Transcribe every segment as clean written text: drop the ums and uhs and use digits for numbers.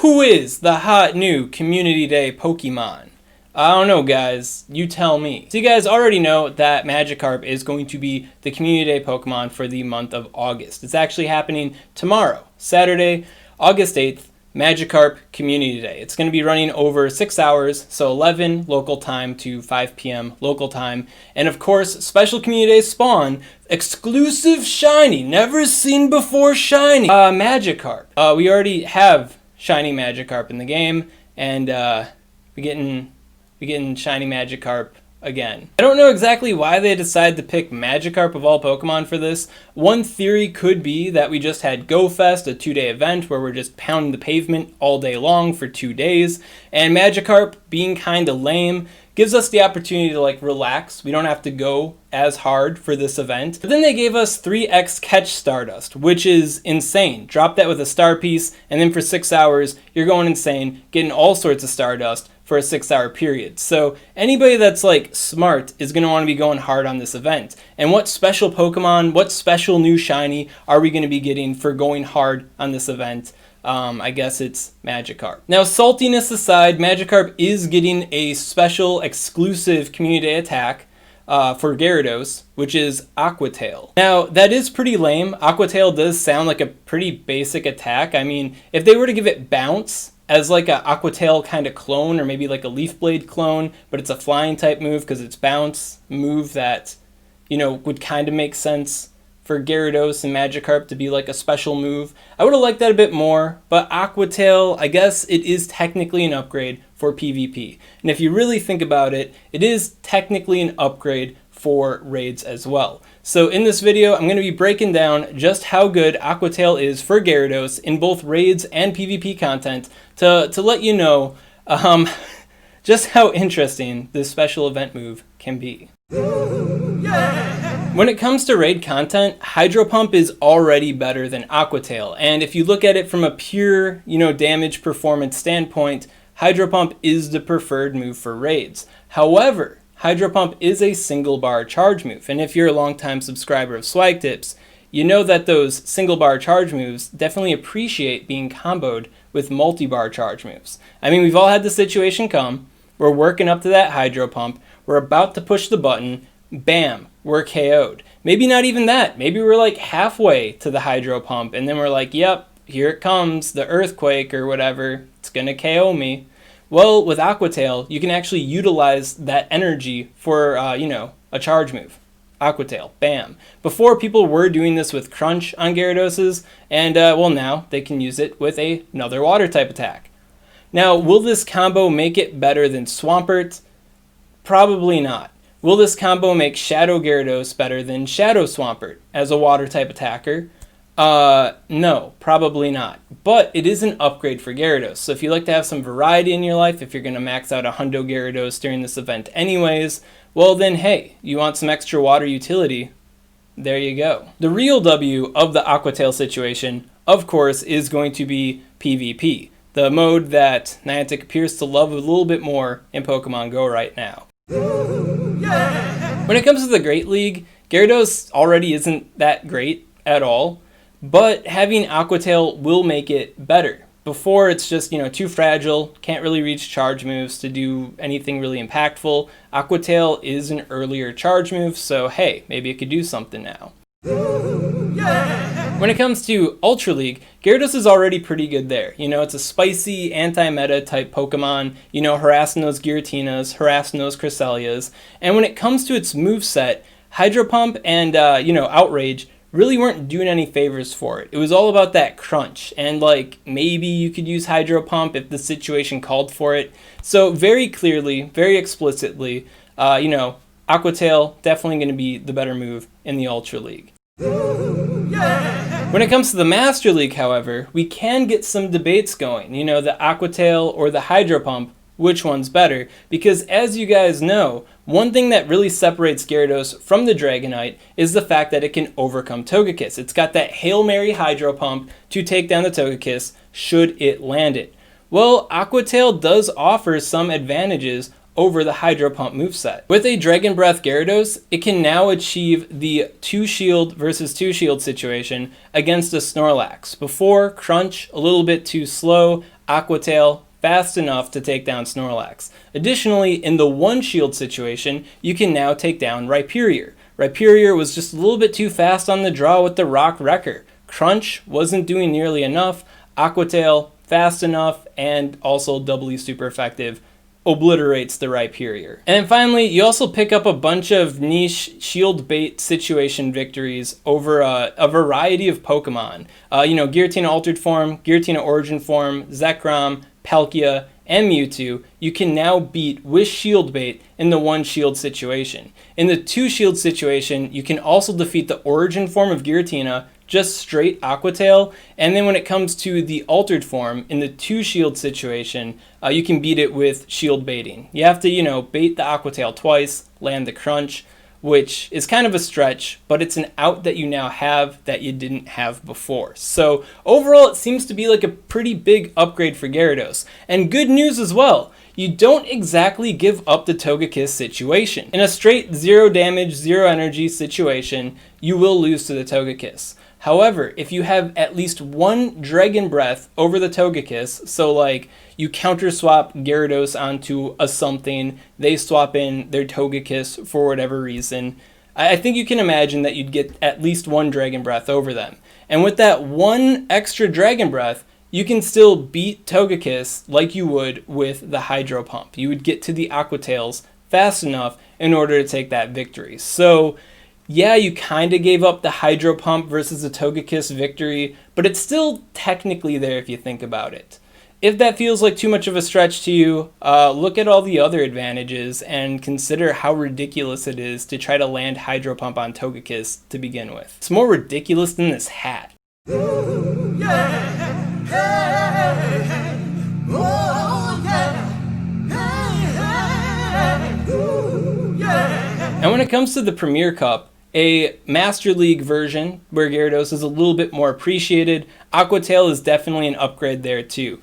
Who is the hot new Community Day Pokemon? I don't know, guys. You tell me. So you guys already know that Magikarp is going to be the Community Day Pokemon for the month of August. It's actually happening tomorrow, Saturday, August 8th, Magikarp Community Day. It's going to be running over 6 hours, so 11 local time to 5 p.m. local time. And of course, special Community Day spawn, exclusive shiny, never seen before shiny, Magikarp. We already have shiny Magikarp in the game, and we're getting shiny Magikarp again. I don't know exactly why they decided to pick Magikarp of all Pokemon for this. One theory could be that we just had Go Fest, a 2-day event where we're just pounding the pavement all day long for 2 days, and Magikarp being kinda lame gives us the opportunity to like relax. We don't have to go as hard for this event. But then they gave us 3x Catch Stardust, which is insane. Drop that with a star piece, and then for 6 hours, you're going insane, getting all sorts of Stardust for a 6-hour period. So anybody that's like smart is going to want to be going hard on this event. And what special Pokemon, what special new shiny are we going to be getting for going hard on this event? I guess it's Magikarp. Now, saltiness aside, Magikarp is getting a special exclusive Community Day attack for Gyarados, which is Aqua Tail. Now, that is pretty lame. Aqua Tail does sound like a pretty basic attack. I mean, if they were to give it Bounce as like a Aqua Tail kind of clone, or maybe like a Leaf Blade clone, but it's a flying type move because it's Bounce move that, you know, would kind of make sense for Gyarados and Magikarp to be like a special move. I would have liked that a bit more, but Aqua Tail, I guess it is technically an upgrade for PvP. And if you really think about it, it is technically an upgrade for raids as well. So in this video, I'm going to be breaking down just how good Aqua Tail is for Gyarados in both raids and PvP content to let you know just how interesting this special event move can be. Ooh, yeah. When it comes to raid content, Hydro Pump is already better than Aqua Tail, and if you look at it from a pure, damage performance standpoint, Hydro Pump is the preferred move for raids. However, Hydro Pump is a single bar charge move, and if you're a longtime subscriber of SwagTips, you know that those single bar charge moves definitely appreciate being comboed with multi-bar charge moves. I mean, we've all had the situation come, we're working up to that Hydro Pump, we're about to push the button, bam, we're KO'd. Maybe not even that. Maybe we're like halfway to the Hydro Pump, and then we're like, yep, here it comes, the Earthquake or whatever. It's gonna KO me. Well, with Aqua Tail, you can actually utilize that energy for, a charge move. Aqua Tail, bam. Before, people were doing this with Crunch on Gyaradoses, and, now they can use it with another water type attack. Now, will this combo make it better than Swampert? Probably not. Will this combo make Shadow Gyarados better than Shadow Swampert as a water type attacker? No, probably not. But it is an upgrade for Gyarados. So if you like to have some variety in your life, if you're going to max out a Hundo Gyarados during this event anyways, well then hey, you want some extra water utility? There you go. The real W of the Aqua Tail situation, of course, is going to be PvP. The mode that Niantic appears to love a little bit more in Pokemon Go right now. Ooh, yeah. When it comes to the Great League, Gyarados already isn't that great at all, but having Aqua Tail will make it better. Before, it's just, too fragile, can't really reach charge moves to do anything really impactful. Aqua Tail is an earlier charge move, so hey, maybe it could do something now. Ooh, yeah. When it comes to Ultra League, Gyarados is already pretty good there. It's a spicy, anti-meta type Pokemon, harassing those Giratinas, harassing those Cresselias. And when it comes to its moveset, Hydro Pump and, Outrage really weren't doing any favors for it. It was all about that crunch, and maybe you could use Hydro Pump if the situation called for it. So very clearly, very explicitly, Aqua Tail definitely going to be the better move in the Ultra League. Ooh, yeah. When it comes to the Master League, however, we can get some debates going. The Aqua Tail or the Hydro Pump, which one's better? Because as you guys know, one thing that really separates Gyarados from the Dragonite is the fact that it can overcome Togekiss. It's got that Hail Mary Hydro Pump to take down the Togekiss should it land it. Well, Aqua Tail does offer some advantages over the Hydro Pump moveset. With a Dragon Breath Gyarados, it can now achieve the 2-shield versus 2-shield situation against a Snorlax. Before, Crunch, a little bit too slow, Aqua Tail fast enough to take down Snorlax. Additionally, in the one shield situation, you can now take down Rhyperior. Rhyperior was just a little bit too fast on the draw with the Rock Wrecker. Crunch wasn't doing nearly enough. Aqua Tail fast enough and also doubly super effective. Obliterates the Rhyperior. And then finally, you also pick up a bunch of niche shield bait situation victories over a variety of Pokemon. Giratina Altered Form, Giratina Origin Form, Zekrom, Palkia, and Mewtwo, you can now beat with shield bait in the one shield situation. In the two shield situation, you can also defeat the origin form of Giratina, just straight Aqua Tail, and then when it comes to the altered form, in the two shield situation, you can beat it with shield baiting. You have to, bait the Aqua Tail twice, land the Crunch, which is kind of a stretch, but it's an out that you now have that you didn't have before. So overall, it seems to be like a pretty big upgrade for Gyarados. And good news as well, you don't exactly give up the Togekiss situation. In a straight 0 damage, 0 energy situation, you will lose to the Togekiss. However, if you have at least one Dragon Breath over the Togekiss, so like you counter swap Gyarados onto a something, they swap in their Togekiss for whatever reason, I think you can imagine that you'd get at least one Dragon Breath over them. And with that one extra Dragon Breath, you can still beat Togekiss like you would with the Hydro Pump. You would get to the Aqua Tails fast enough in order to take that victory. So yeah, you kind of gave up the Hydro Pump versus the Togekiss victory, but it's still technically there if you think about it. If that feels like too much of a stretch to you, look at all the other advantages and consider how ridiculous it is to try to land Hydro Pump on Togekiss to begin with. It's more ridiculous than this hat. Ooh, yeah. Hey, hey. Oh, yeah. Hey, hey. Ooh, yeah. And when it comes to the Premier Cup, a Master League version where Gyarados is a little bit more appreciated, Aqua Tail is definitely an upgrade there too.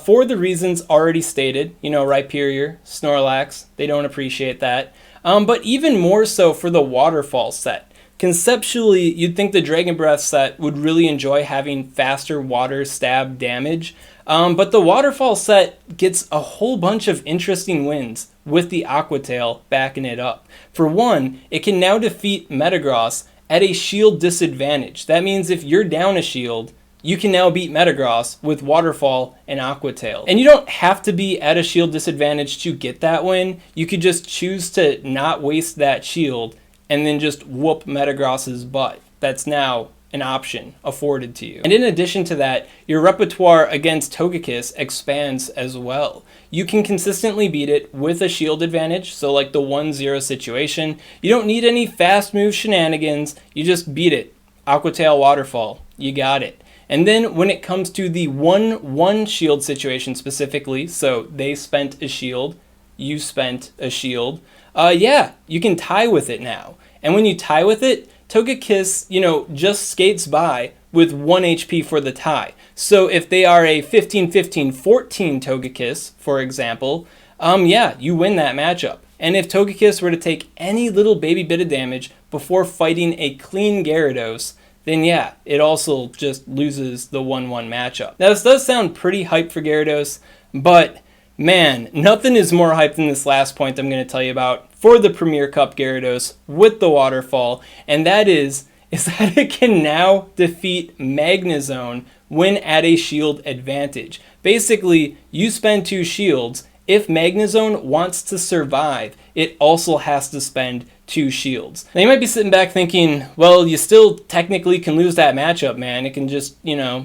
For the reasons already stated, Rhyperior, Snorlax, they don't appreciate that. But even more so for the Waterfall set. Conceptually, you'd think the Dragon Breath set would really enjoy having faster water stab damage, but the Waterfall set gets a whole bunch of interesting wins with the Aqua Tail backing it up. For one, it can now defeat Metagross at a shield disadvantage. That means if you're down a shield, you can now beat Metagross with Waterfall and Aqua Tail. And you don't have to be at a shield disadvantage to get that win. You could just choose to not waste that shield and then just whoop Metagross's butt. That's now an option afforded to you. And in addition to that, your repertoire against Togekiss expands as well. You can consistently beat it with a shield advantage, so like the 1-0 situation. You don't need any fast move shenanigans, you just beat it. Aqua Tail Waterfall, you got it. And then when it comes to the 1-1 shield situation specifically, so they spent a shield, you spent a shield, you can tie with it now. And when you tie with it, Togekiss, just skates by with 1 HP for the tie. So if they are a 15-15-14 Togekiss, for example, you win that matchup. And if Togekiss were to take any little baby bit of damage before fighting a clean Gyarados, then it also just loses the 1-1 matchup. Now this does sound pretty hype for Gyarados, but man, nothing is more hype than this last point I'm going to tell you about for the Premier Cup Gyarados with the Waterfall, and that is that it can now defeat Magnezone when at a shield advantage. Basically, you spend 2 shields. If Magnezone wants to survive, it also has to spend 2 shields. Now you might be sitting back thinking, well, you still technically can lose that matchup, man. It can just,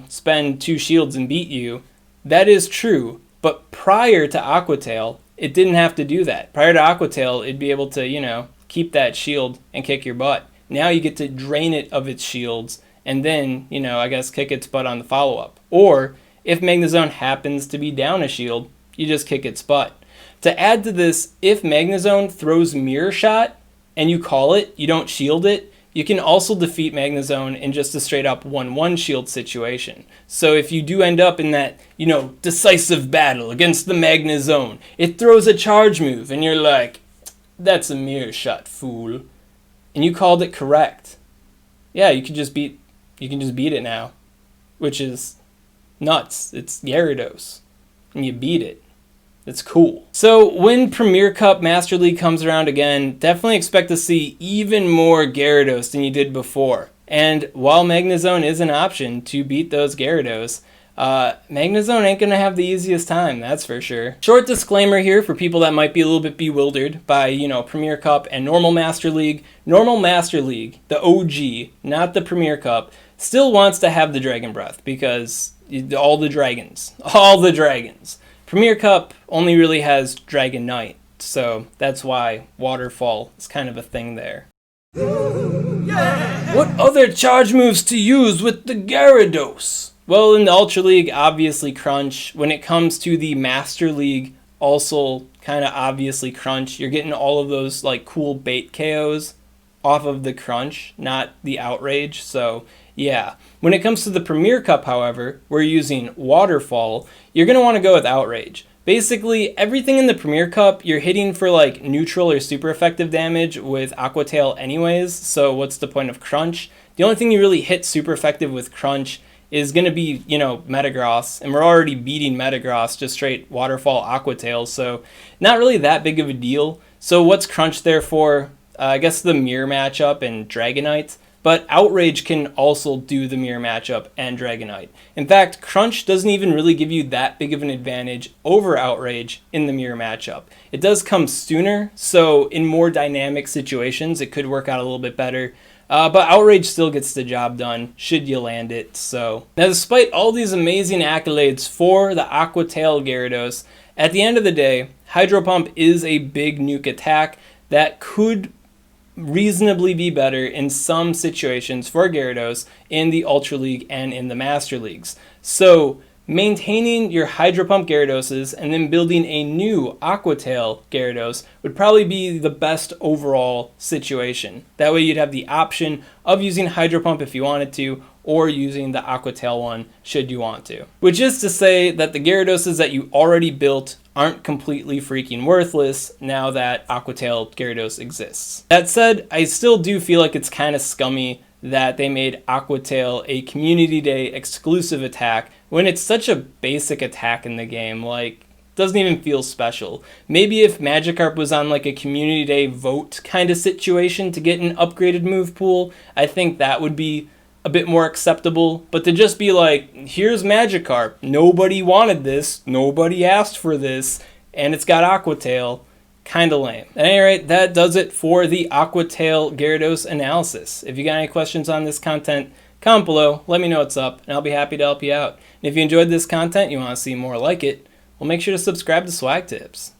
spend 2 shields and beat you. That is true. But prior to Aqua Tail, it didn't have to do that. Prior to Aqua Tail, it'd be able to, keep that shield and kick your butt. Now you get to drain it of its shields and then, kick its butt on the follow-up. Or, if Magnezone happens to be down a shield, you just kick its butt. To add to this, if Magnezone throws Mirror Shot and you call it, you don't shield it, you can also defeat Magnezone in just a straight up 1-1 shield situation. So if you do end up in that, decisive battle against the Magnezone, it throws a charge move and you're like, that's a Mirror Shot, fool. And you called it correct. Yeah, you can just beat it now, which is nuts. It's Gyarados. and you beat it. It's cool. So when Premier Cup Master League comes around again, definitely expect to see even more Gyarados than you did before. And while Magnezone is an option to beat those Gyarados, Magnezone ain't gonna have the easiest time, that's for sure. Short disclaimer here for people that might be a little bit bewildered by, Premier Cup and normal Master League. Normal Master League, the OG, not the Premier Cup, still wants to have the Dragon Breath because all the dragons. Premier Cup only really has Dragonite, so that's why Waterfall is kind of a thing there. Yeah. What other charge moves to use with the Gyarados? Well, in the Ultra League, obviously Crunch. When it comes to the Master League, also kind of obviously Crunch. You're getting all of those like cool bait KOs off of the Crunch, not the Outrage, so yeah. When it comes to the Premier Cup, however, we're using Waterfall. You're going to want to go with Outrage. Basically, everything in the Premier Cup, you're hitting for like neutral or super effective damage with Aqua Tail anyways, so what's the point of Crunch? The only thing you really hit super effective with Crunch is going to be, Metagross, and we're already beating Metagross, just straight Waterfall Aqua Tail, so not really that big of a deal. So what's Crunch there for? I guess the mirror matchup and Dragonite. But Outrage can also do the mirror matchup and Dragonite. In fact, Crunch doesn't even really give you that big of an advantage over Outrage in the mirror matchup. It does come sooner, so in more dynamic situations, it could work out a little bit better. But Outrage still gets the job done, should you land it. So now, despite all these amazing accolades for the Aqua Tail Gyarados, at the end of the day, Hydro Pump is a big nuke attack that could reasonably be better in some situations for Gyarados in the Ultra League and in the Master Leagues. So maintaining your Hydro Pump Gyaradoses and then building a new Aqua Tail Gyarados would probably be the best overall situation. That way you'd have the option of using Hydro Pump if you wanted to, or using the Aqua Tail one should you want to. Which is to say that the Gyaradoses that you already built aren't completely freaking worthless now that Aqua Tail Gyarados exists. That said, I still do feel like it's kind of scummy that they made Aqua Tail a Community Day exclusive attack when it's such a basic attack in the game, like, doesn't even feel special. Maybe if Magikarp was on like a Community Day vote kind of situation to get an upgraded move pool, I think that would be a bit more acceptable, but to just be like, here's Magikarp, nobody wanted this, nobody asked for this, and it's got Aqua Tail, kinda lame. At any rate, that does it for the Aqua Tail Gyarados analysis. If you got any questions on this content, comment below, let me know what's up, and I'll be happy to help you out. And if you enjoyed this content, you want to see more like it, well, make sure to subscribe to SwagTips.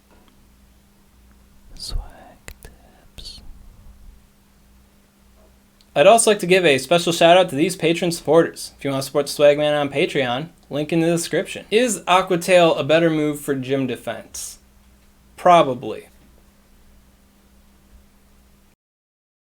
I'd also like to give a special shout out to these patron supporters. If you want to support the Swagman on Patreon, link in the description. Is Aqua Tail a better move for gym defense? Probably.